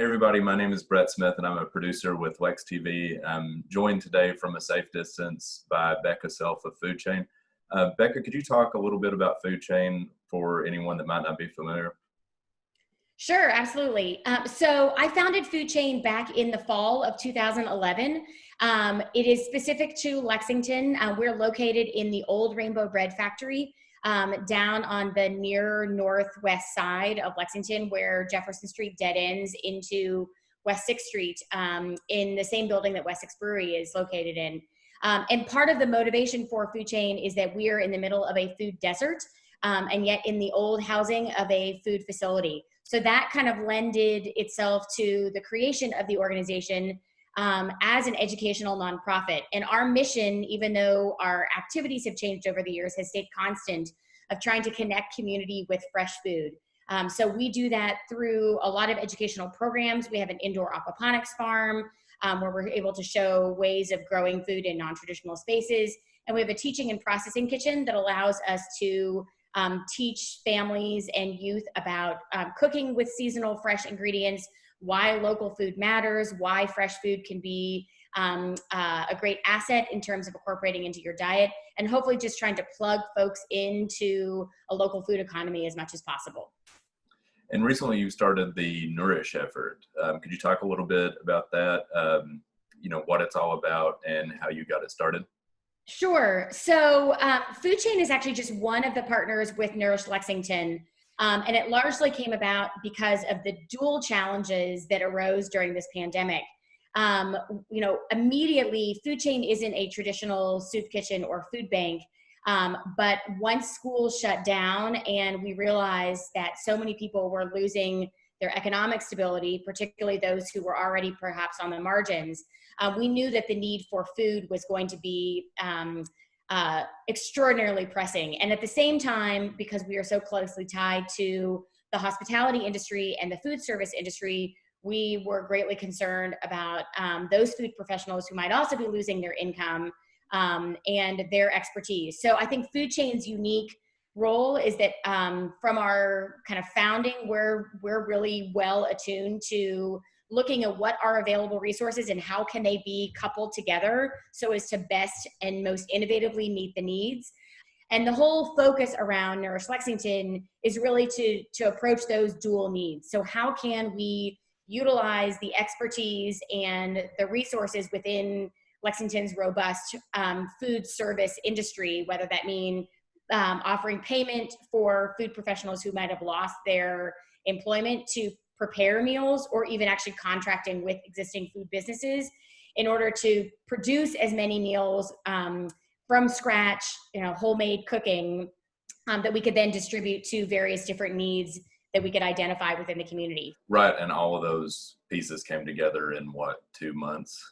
Hey everybody, my name is Brett Smith and I'm a producer with Lex TV. I'm joined today from a safe distance by Becca Self of Foodchain. Becca, could you talk a little bit about Foodchain for anyone that might not be familiar? Sure, absolutely. So I founded Foodchain back in the fall of 2011. It is specific to Lexington. We're located in the old Rainbow Bread Factory down on the near northwest side of Lexington, where Jefferson Street dead ends into West 6th Street, in the same building that West 6 Brewery is located in. And part of the motivation for Foodchain is that we are in the middle of a food desert, and yet in the old housing of a food facility. So that kind of lended itself to the creation of the organization as an educational nonprofit. And our mission, even though our activities have changed over the years, has stayed constant, of trying to connect community with fresh food. So we do that through a lot of educational programs. We have an indoor aquaponics farm where we're able to show ways of growing food in non-traditional spaces. And we have a teaching and processing kitchen that allows us to teach families and youth about cooking with seasonal fresh ingredients, why local food matters, why fresh food can be a great asset in terms of incorporating into your diet, and hopefully just trying to plug folks into a local food economy as much as possible. And recently you started the Nourish effort. Could you talk a little bit about that, what it's all about and how you got it started? Sure. So Foodchain is actually just one of the partners with Nourish Lexington. And it largely came about because of the dual challenges that arose during this pandemic. Immediately, Foodchain isn't a traditional soup kitchen or food bank. But once schools shut down and we realized that so many people were losing their economic stability, particularly those who were already perhaps on the margins, we knew that the need for food was going to be extraordinarily pressing. And at the same time, because we are so closely tied to the hospitality industry and the food service industry, we were greatly concerned about those food professionals who might also be losing their income and their expertise. So I think Foodchain's unique role is that from our kind of founding, we're really well attuned to looking at what are available resources and how can they be coupled together so as to best and most innovatively meet the needs. And the whole focus around Nourish Lexington is really to approach those dual needs. So how can we utilize the expertise and the resources within Lexington's robust food service industry, whether that mean offering payment for food professionals who might have lost their employment to prepare meals, or even actually contracting with existing food businesses in order to produce as many meals from scratch, homemade cooking that we could then distribute to various different needs that we could identify within the community. Right, and all of those pieces came together in what, 2 months?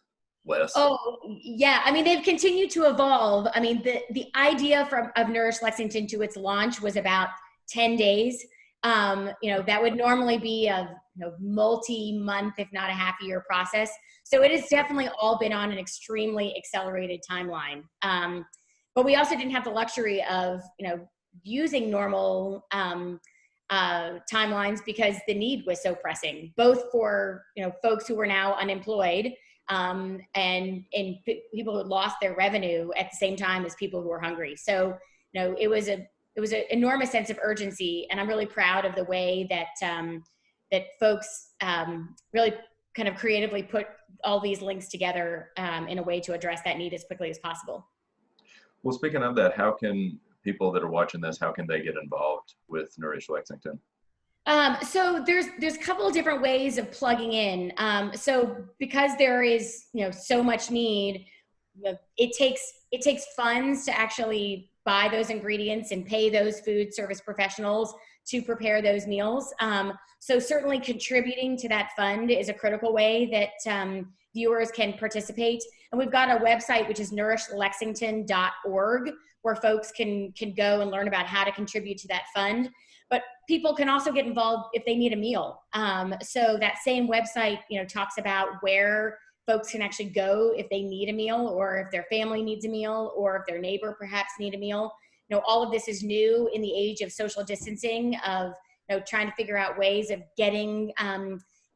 Less? Oh, yeah. I mean, they've continued to evolve. I mean, the idea of Nourish Lexington to its launch was about 10 days. That would normally be a multi-month, if not a half-year process. So it has definitely all been on an extremely accelerated timeline. But we also didn't have the luxury of, using normal timelines because the need was so pressing, both for, folks who were now unemployed and people who lost their revenue at the same time as people who were hungry. So, it was an enormous sense of urgency, and I'm really proud of the way that that folks really kind of creatively put all these links together in a way to address that need as quickly as possible. Well, speaking of that, how can people that are watching this, how can they get involved with Nourish Lexington? So there's a couple of different ways of plugging in. So because there is, so much need, it takes funds to actually buy those ingredients and pay those food service professionals to prepare those meals. So certainly contributing to that fund is a critical way that viewers can participate. And we've got a website, which is nourishlexington.org, where folks can go and learn about how to contribute to that fund. But people can also get involved if they need a meal. So that same website, talks about where folks can actually go if they need a meal, or if their family needs a meal, or if their neighbor perhaps need a meal. All of this is new in the age of social distancing, of trying to figure out ways of getting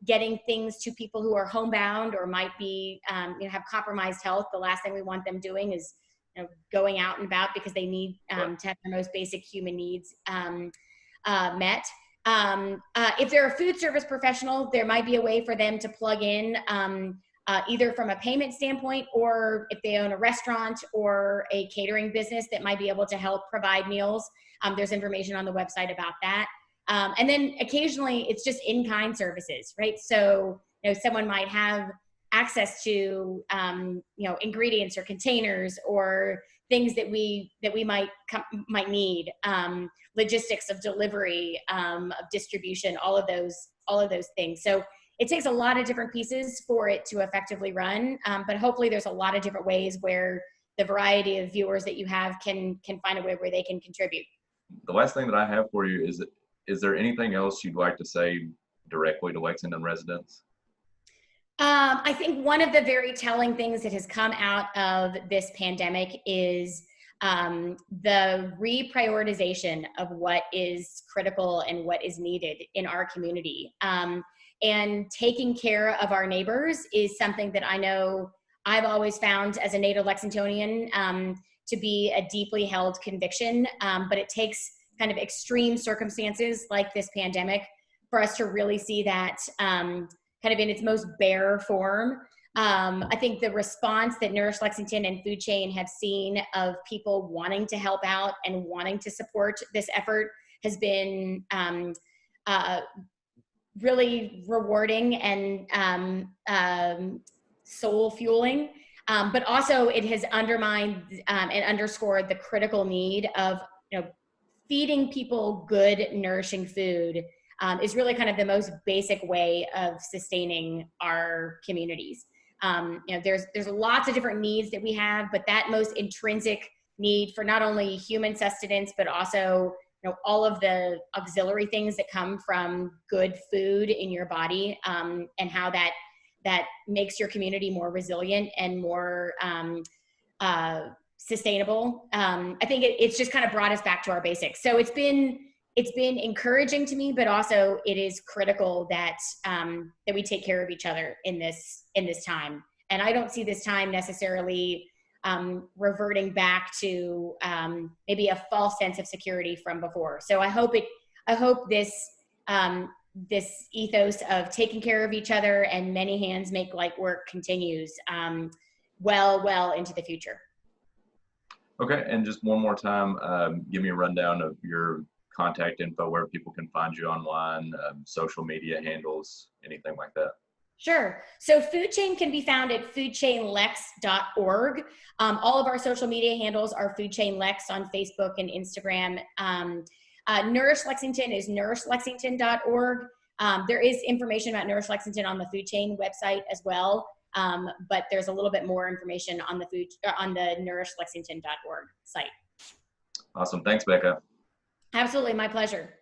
getting things to people who are homebound or might be, have compromised health. The last thing we want them doing is going out and about because they need to have their most basic human needs met. If they're a food service professional, there might be a way for them to plug in either from a payment standpoint, or if they own a restaurant or a catering business that might be able to help provide meals. There's information on the website about that. And then occasionally it's just in-kind services, right? So, someone might have access to, ingredients or containers or things that we might need, logistics of delivery, of distribution, all of those things. So it takes a lot of different pieces for it to effectively run, but hopefully there's a lot of different ways where the variety of viewers that you have can find a way where they can contribute. The last thing that I have for you is there anything else you'd like to say directly to Lexington residents? I think one of the very telling things that has come out of this pandemic is the reprioritization of what is critical and what is needed in our community. And taking care of our neighbors is something that I know I've always found as a native Lexingtonian to be a deeply held conviction, but it takes kind of extreme circumstances like this pandemic for us to really see that kind of in its most bare form. I think the response that Nourish Lexington and Foodchain have seen of people wanting to help out and wanting to support this effort has been really rewarding and soul fueling. But also it has undermined and underscored the critical need of feeding people good, nourishing food is really kind of the most basic way of sustaining our communities. There's lots of different needs that we have, but that most intrinsic need for not only human sustenance, but also all of the auxiliary things that come from good food in your body, and how that makes your community more resilient and more sustainable. I think it's just kind of brought us back to our basics. So it's been encouraging to me, but also it is critical that that we take care of each other in this time. And I don't see this time necessarily reverting back to maybe a false sense of security from before. So I hope this this ethos of taking care of each other and many hands make light work continues well into the future. Okay, and just one more time, give me a rundown of your contact info, where people can find you online, social media handles, anything like that. Sure. So Foodchain can be found at foodchainlex.org. All of our social media handles are Foodchain Lex on Facebook and Instagram. Nourish Lexington is nourishlexington.org. There is information about Nourish Lexington on the Foodchain website as well, but there's a little bit more information on the nourishlexington.org site. Awesome. Thanks, Becca. Absolutely. My pleasure.